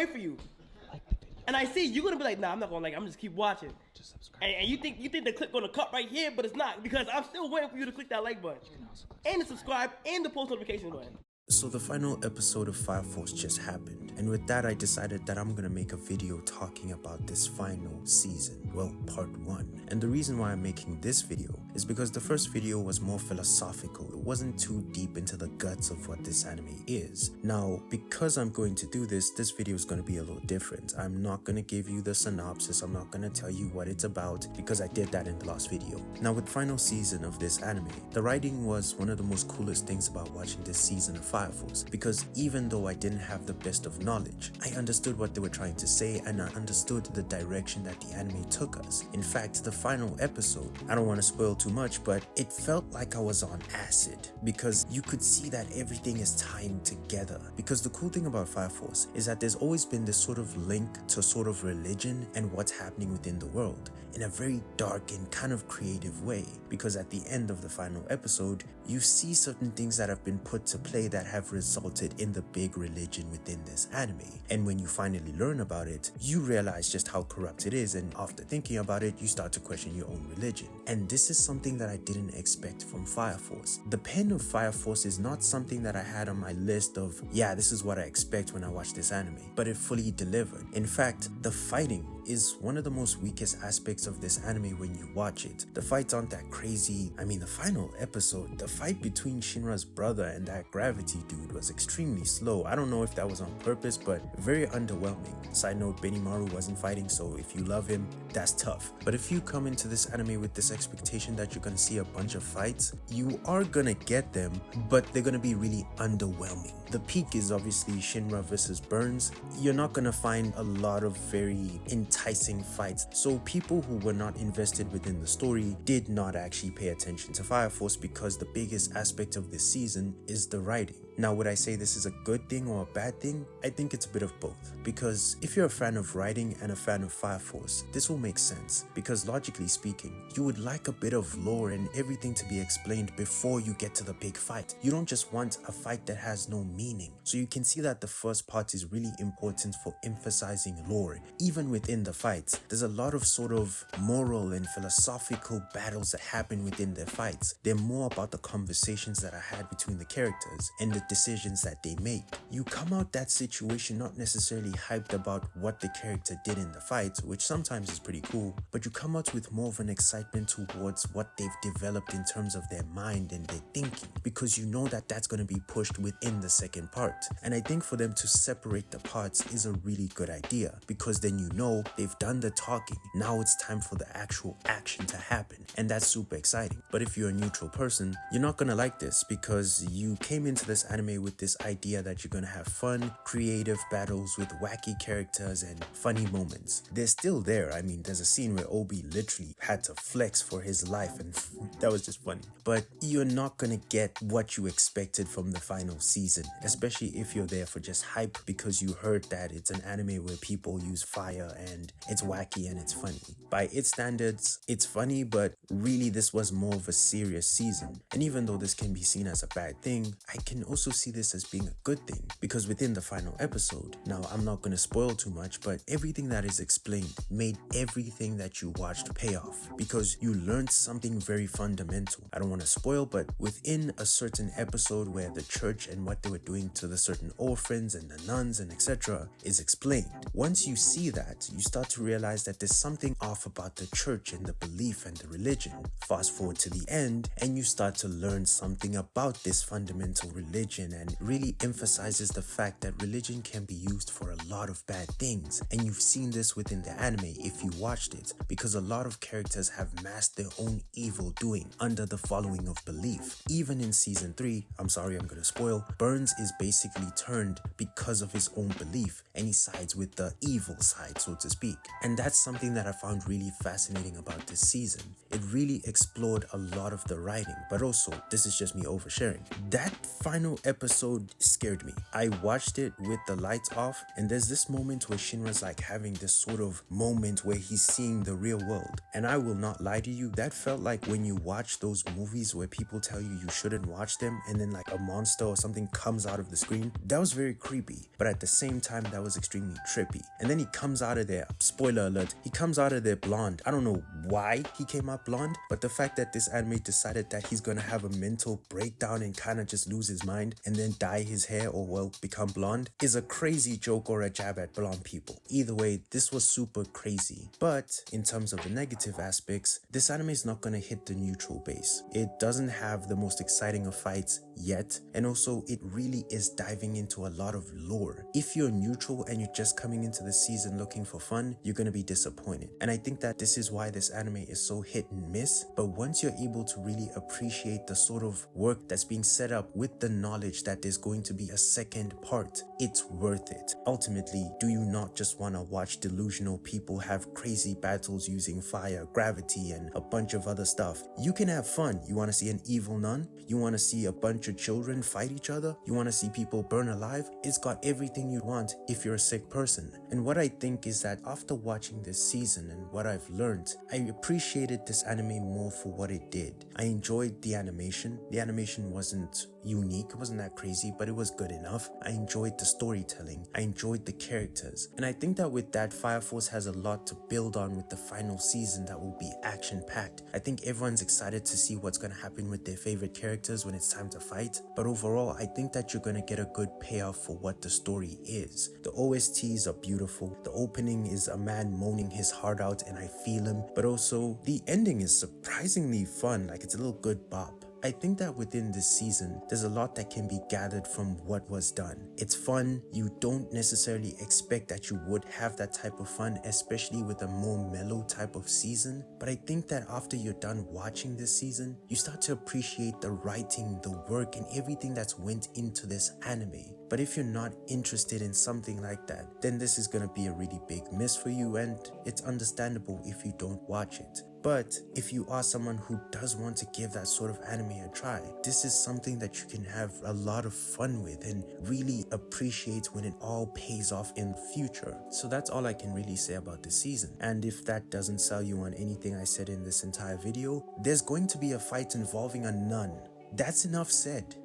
wait for you. And I see you're gonna be like, nah, I'm not gonna like it. I'm just keep watching. Just subscribe. And you think the click gonna cut right here, but it's not, because I'm still waiting for you to click that like button and the subscribe and the post notification button. So the final episode of Fire Force just happened, and with that I decided that I'm gonna make a video talking about this final season, well, part 1. And the reason why I'm making this video is because the first video was more philosophical. It wasn't too deep into the guts of what this anime is. Now, because I'm going to do this video is going to be a little different. I'm not going to give you the synopsis, I'm not going to tell you what it's about, because I did that in the last video. Now, with the final season of this anime, the writing was one of the most coolest things about watching this season of Fire Force, because even though I didn't have the best of knowledge, I understood what they were trying to say, and I understood the direction that the anime took us. In fact, the final episode, I don't want to spoil too much, but it felt like I was on acid, because you could see that everything is tying together. Because the cool thing about Fire Force is that there's always been this sort of link to sort of religion and what's happening within the world in a very dark and kind of creative way, because at the end of the final episode, you see certain things that have been put to play that have resulted in the big religion within this anime. And when you finally learn about it, you realize just how corrupt it is, and after thinking about it, you start to question your own religion. And this is something that I didn't expect from Fire Force. The pen of Fire Force is not something that I had on my list of, yeah, this is what I expect when I watch this anime, but it fully delivered. In fact, the fighting is one of the most weakest aspects of this anime when you watch it. The fights aren't that crazy. I mean, the final episode, the fight between Shinra's brother and that gravity dude was extremely slow. I don't know if that was on purpose, but very underwhelming. Side note, Benimaru wasn't fighting, so if you love him, that's tough. But if you come into this anime with this expectation that you're gonna see a bunch of fights, you are gonna get them, but they're gonna be really underwhelming. The peak is obviously Shinra versus Burns. You're not gonna find a lot of very enticing fights, so people who were not invested within the story did not actually pay attention to Fire Force, because the biggest aspect of this season is the writing. Now, would I say this is a good thing or a bad thing? I think it's a bit of both, because if you're a fan of writing and a fan of Fire Force, this will make sense, because logically speaking, you would like a bit of lore and everything to be explained before you get to the big fight. You don't just want a fight that has no meaning. So you can see that the first part is really important for emphasizing lore. Even within the fights, there's a lot of sort of moral and philosophical battles that happen within their fights. They're more about the conversations that are had between the characters and the decisions that they make. You come out that situation not necessarily hyped about what the character did in the fight, which sometimes is pretty cool, but you come out with more of an excitement towards what they've developed in terms of their mind and their thinking, because you know that that's going to be pushed within the second part. And I think for them to separate the parts is a really good idea, because then you know they've done the talking, now it's time for the actual action to happen, and that's super exciting. But if you're a neutral person, you're not gonna like this, because you came into this anime with this idea that you're gonna have fun, creative battles with wacky characters and funny moments. They're still there. I mean, there's a scene where Obi literally had to flex for his life, and that was just funny. But you're not gonna get what you expected from the final season, especially if you're there for just hype because you heard that it's an anime where people use fire and it's wacky and it's funny. By its standards, it's funny, but really this was more of a serious season. And even though this can be seen as a bad thing, I can also see this as being a good thing, because within the final episode, now I'm not going to spoil too much, but everything that is explained made everything that you watched pay off, because you learned something very fundamental. I don't want to spoil, but within a certain episode where the church and what they were doing to the certain orphans and the nuns and etc. is explained. Once you see that, you start to realize that there's something off about the church and the belief and the religion. Fast forward to the end, and you start to learn something about this fundamental religion, and it really emphasizes the fact that religion can be used for a lot of bad things. And you've seen this within the anime if you watched it, because a lot of characters have masked their own evil doing under the following of belief. Even in season 3, I'm sorry I'm gonna spoil, Burns is basically turned because of his own belief, and he sides with the evil side, so to speak. And that's something that I found really fascinating about this season. It really explored a lot of the writing, but also, this is just me oversharing. That final final episode scared me. I watched it with the lights off, and there's this moment where Shinra's like having this sort of moment where he's seeing the real world. And I will not lie to you, that felt like when you watch those movies where people tell you you shouldn't watch them and then like a monster or something comes out of the screen. That was very creepy, but at the same time that was extremely trippy. And then he comes out of there, spoiler alert, he comes out of there blonde. I don't know why he came out blonde, but the fact that this anime decided that he's gonna have a mental breakdown and kind of just lose his mind and then dye his hair or well become blonde is a crazy joke or a jab at blonde people. Either way, this was super crazy. But in terms of the negative aspects, this anime is not gonna hit the neutral base. It doesn't have the most exciting of fights yet, and also it really is diving into a lot of lore. If you're neutral and you're just coming into the season looking for fun, you're gonna be disappointed. And I think that this is why this anime is so hit and miss, but once you're able to really appreciate the sort of work that's being set up with the knowledge that there's going to be a second part, it's worth it. Ultimately, do you not just want to watch delusional people have crazy battles using fire, gravity, and a bunch of other stuff? You can have fun. You want to see an evil nun? You want to see a bunch of children fight each other? You want to see people burn alive? It's got everything you want if you're a sick person. And what I think is that after watching this season and what I've learned, I appreciated this anime more for what it did. I enjoyed the animation. The animation wasn't unique, it wasn't that crazy, but it was good enough. I enjoyed the storytelling, I enjoyed the characters, and I think that with that, Fire Force has a lot to build on with the final season that will be action-packed. I think everyone's excited to see what's gonna happen with their favorite characters when it's time to fight, but overall, I think that you're gonna get a good payoff for what the story is. The OSTs are beautiful, the opening is a man moaning his heart out and I feel him, but also the ending is surprisingly fun, like it's a little good bop. I think that within this season, there's a lot that can be gathered from what was done. It's fun. You don't necessarily expect that you would have that type of fun, especially with a more mellow type of season. But I think that after you're done watching this season, you start to appreciate the writing, the work, and everything that's went into this anime. But if you're not interested in something like that, then this is gonna be a really big miss for you, and it's understandable if you don't watch it. But if you are someone who does want to give that sort of anime a try, this is something that you can have a lot of fun with and really appreciate when it all pays off in the future. So that's all I can really say about this season. And if that doesn't sell you on anything I said in this entire video, there's going to be a fight involving a nun. That's enough said.